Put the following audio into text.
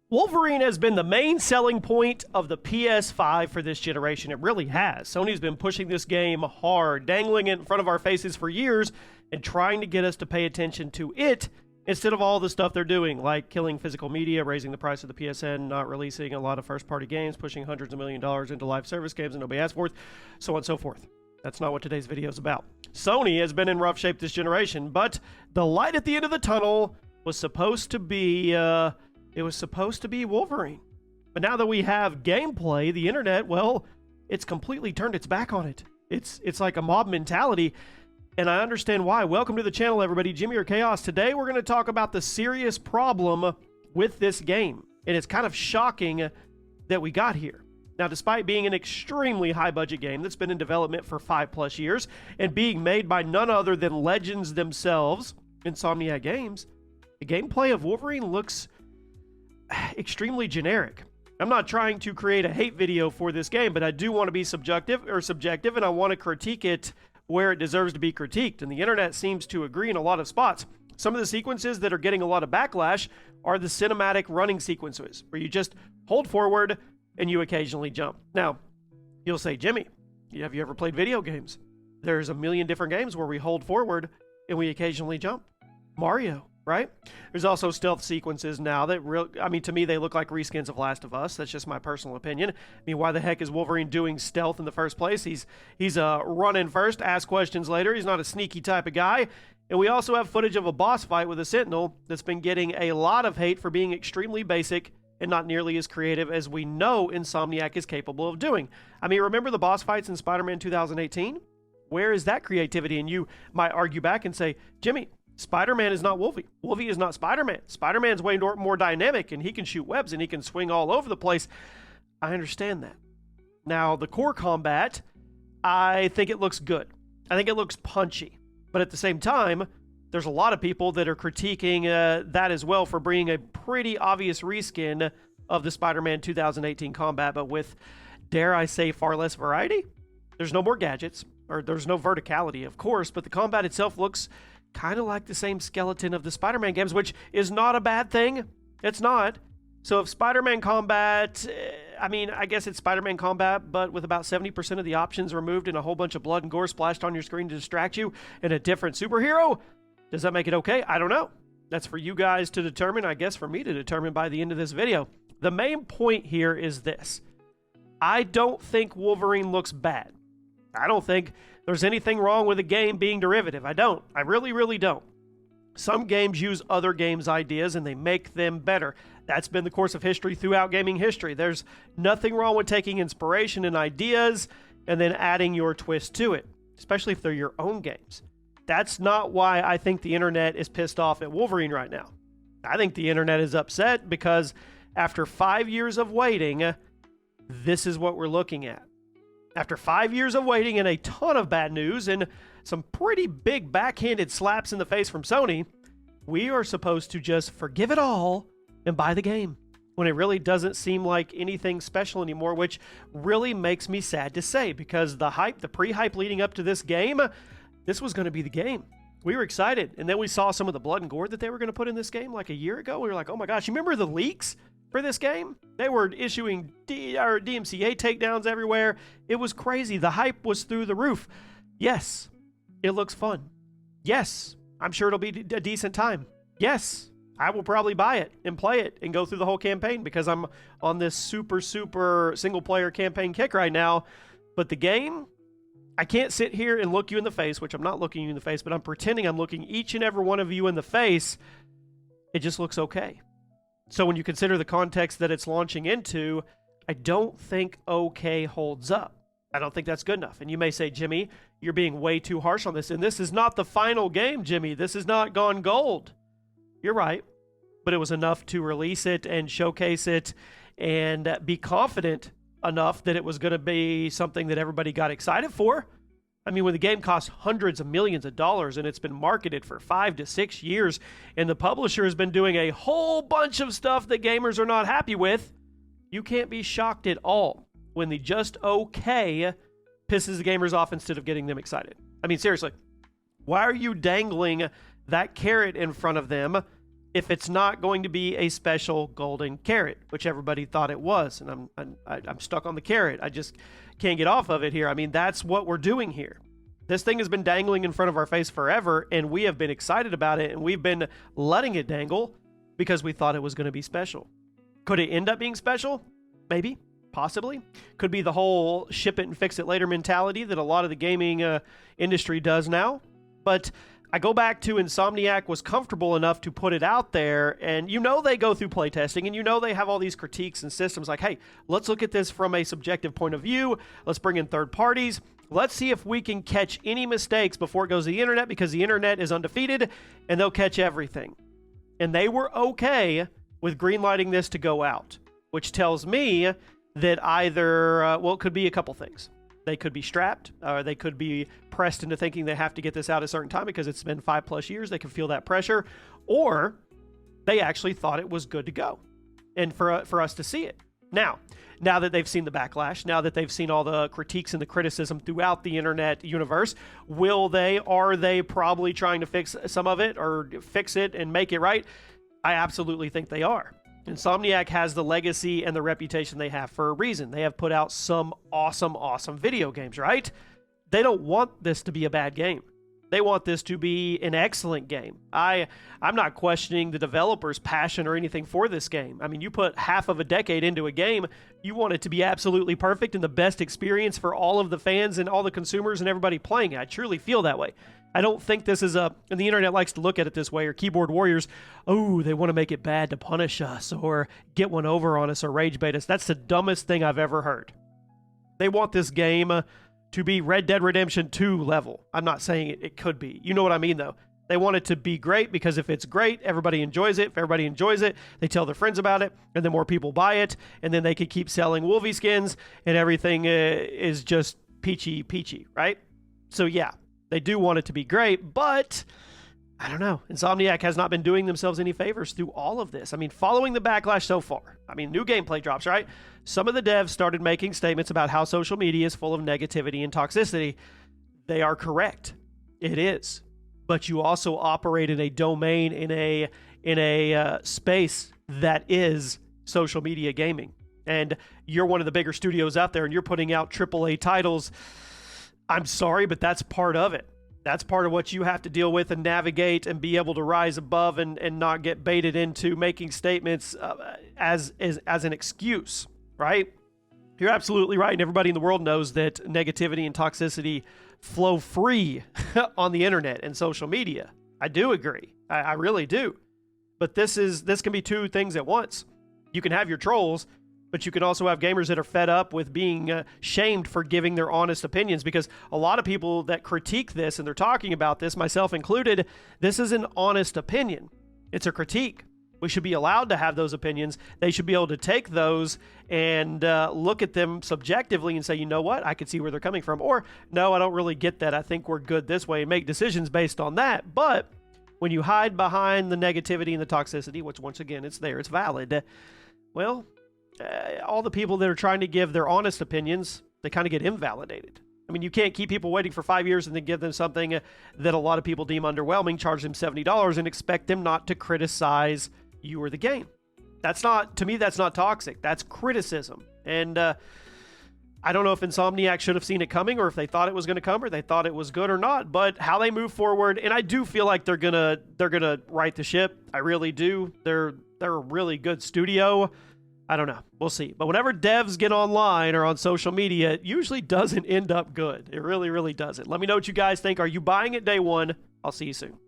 Wolverine has been the main selling point of the PS5 for this generation. It really has. Sony's been pushing this game hard, dangling it in front of our faces for years, and trying to get us to pay attention to it instead of all the stuff they're doing, like killing physical media, raising the price of the PSN, not releasing a lot of first-party games, pushing hundreds of $millions into live service games that nobody asked for, so on and so forth. That's not what today's video is about. Sony has been in rough shape this generation, but the light at the end of the tunnel was supposed to be... It was supposed to be Wolverine. But now that we have gameplay, the internet, well, it's completely turned its back on it. It's like a mob mentality, and I understand why. Welcome to the channel, everybody. Jimmy or Chaos. Today, we're going to talk about the serious problem with this game, and it's kind of shocking that we got here. Now, despite being an extremely high-budget game that's been in development for 5+ years and being made by none other than legends themselves, Insomniac Games, the gameplay of Wolverine looks extremely generic. I'm not trying to create a hate video for this game, but I do want to be subjective, and I want to critique it where it deserves to be critiqued, and the internet seems to agree in a lot of spots. Some of the sequences that are getting a lot of backlash are the cinematic running sequences, where you just hold forward and you occasionally jump. Now, you'll say, Jimmy, have you ever played video games? There's a million different games where we hold forward and we occasionally jump. Mario, right? There's also stealth sequences now that to me, they look like reskins of Last of Us. That's just my personal opinion. I mean, why the heck is Wolverine doing stealth in the first place? He's running first, ask questions later. He's not a sneaky type of guy. And we also have footage of a boss fight with a Sentinel that's been getting a lot of hate for being extremely basic and not nearly as creative as we know Insomniac is capable of doing. I mean, remember the boss fights in Spider-Man 2018? Where is that creativity? And you might argue back and say, Jimmy, Spider-Man is not Wolvie. Wolvie is not Spider-Man. Spider-Man's way more dynamic, and he can shoot webs, and he can swing all over the place. I understand that. Now, the core combat, I think it looks good. I think it looks punchy. But at the same time, there's a lot of people that are critiquing that as well for bringing a pretty obvious reskin of the Spider-Man 2018 combat, but with, dare I say, far less variety. There's no more gadgets, or there's no verticality, of course, but the combat itself looks kind of like the same skeleton of the Spider-Man games, which is not a bad thing. It's not. So if Spider-Man combat, I guess it's Spider-Man combat, but with about 70% of the options removed and a whole bunch of blood and gore splashed on your screen to distract you and a different superhero, does that make it okay? I don't know. That's for you guys to determine, I guess for me to determine by the end of this video. The main point here is this. I don't think Wolverine looks bad. I don't think there's anything wrong with a game being derivative. I don't. I really, really don't. Some games use other games' ideas and they make them better. That's been the course of history throughout gaming history. There's nothing wrong with taking inspiration and ideas and then adding your twist to it, especially if they're your own games. That's not why I think the internet is pissed off at Wolverine right now. I think the internet is upset because after 5 years of waiting, this is what we're looking at. After 5 years of waiting and a ton of bad news and some pretty big backhanded slaps in the face from Sony, we are supposed to just forgive it all and buy the game, when it really doesn't seem like anything special anymore, which really makes me sad to say, because the hype, the pre-hype leading up to this game, this was going to be the game. We were excited, and then we saw some of the blood and gore that they were going to put in this game like a year ago. We were like, oh my gosh, you remember the leaks for this game? They were issuing DMCA takedowns everywhere. It was crazy. The hype was through the roof. Yes, it looks fun. Yes, I'm sure it'll be a decent time. Yes, I will probably buy it and play it and go through the whole campaign because I'm on this super single-player campaign kick right now. But the game, I can't sit here and look you in the face, which I'm not looking you in the face, but I'm pretending I'm looking each and every one of you in the face. It just looks okay. So when you consider the context that it's launching into, I don't think okay holds up. I don't think that's good enough. And you may say, Jimmy, you're being way too harsh on this. And this is not the final game, Jimmy. This is not gone gold. You're right. But it was enough to release it and showcase it and be confident enough that it was going to be something that everybody got excited for. I mean, when the game costs hundreds of millions of dollars and it's been marketed for 5 to 6 years and the publisher has been doing a whole bunch of stuff that gamers are not happy with, you can't be shocked at all when the just okay pisses the gamers off instead of getting them excited. I mean, seriously, why are you dangling that carrot in front of them if it's not going to be a special golden carrot, which everybody thought it was. And I'm stuck on the carrot. I just can't get off of it here. I mean, that's what we're doing here. This thing has been dangling in front of our face forever, and we have been excited about it, and we've been letting it dangle because we thought it was going to be special. Could it end up being special? Maybe. Possibly. Could be the whole ship it and fix it later mentality that a lot of the gaming industry does now. But I go back to Insomniac was comfortable enough to put it out there, and you know they go through playtesting, and you know they have all these critiques and systems like, hey, let's look at this from a subjective point of view. Let's bring in third parties. Let's see if we can catch any mistakes before it goes to the internet, because the internet is undefeated, and they'll catch everything. And they were okay with greenlighting this to go out, which tells me that either, well, it could be a couple things. They could be strapped, or they could be pressed into thinking they have to get this out at a certain time because it's been 5+ years. They can feel that pressure, or they actually thought it was good to go and for us to see it. Now that they've seen the backlash, now that they've seen all the critiques and the criticism throughout the internet universe, are they probably trying to fix some of it or fix it and make it right? I absolutely think they are. Insomniac has the legacy and the reputation they have for a reason. They have put out some awesome video games, right? They don't want this to be a bad game. They want this to be an excellent game. I'm not questioning the developer's passion or anything for this game. I mean, you put half of a decade into a game, you want it to be absolutely perfect and the best experience for all of the fans and all the consumers and everybody playing it. I truly feel that way. I don't think this is and the internet likes to look at it this way, or keyboard warriors, oh, they want to make it bad to punish us or get one over on us or rage bait us. That's the dumbest thing I've ever heard. They want this game to be Red Dead Redemption 2 level. I'm not saying it could be. You know what I mean, though. They want it to be great because if it's great, everybody enjoys it. If everybody enjoys it, they tell their friends about it, and then more people buy it, and then they could keep selling Wolvie skins, and everything is just peachy, right? So yeah, they do want it to be great, but I don't know. Insomniac has not been doing themselves any favors through all of this. I mean, following the backlash so far, I mean, new gameplay drops, right? Some of the devs started making statements about how social media is full of negativity and toxicity. They are correct. It is. But you also operate in a domain, in a space that is social media gaming. And you're one of the bigger studios out there, and you're putting out AAA titles. I'm sorry, but that's part of it. That's part of what you have to deal with and navigate and be able to rise above and not get baited into making statements as an excuse, right? You're absolutely right, and everybody in the world knows that negativity and toxicity flow free on the internet and social media. I do agree. I really do. But this can be two things at once. You can have your trolls, but you can also have gamers that are fed up with being shamed for giving their honest opinions, because a lot of people that critique this, and they're talking about this, myself included, this is an honest opinion. It's a critique. We should be allowed to have those opinions. They should be able to take those and look at them subjectively and say, you know what, I can see where they're coming from. Or, no, I don't really get that. I think we're good this way, and make decisions based on that. But when you hide behind the negativity and the toxicity, which once again, it's there, it's valid, well, all the people that are trying to give their honest opinions, they kind of get invalidated. I mean, you can't keep people waiting for 5 years and then give them something that a lot of people deem underwhelming, charge them $70 and expect them not to criticize you or the game. To me, that's not toxic. That's criticism. And I don't know if Insomniac should have seen it coming, or if they thought it was going to come, or they thought it was good or not, but how they move forward, and I do feel like they're gonna right the ship. I really do. They're a really good studio. I don't know. We'll see. But whenever devs get online or on social media, it usually doesn't end up good. It really, really doesn't. Let me know what you guys think. Are you buying it day one? I'll see you soon.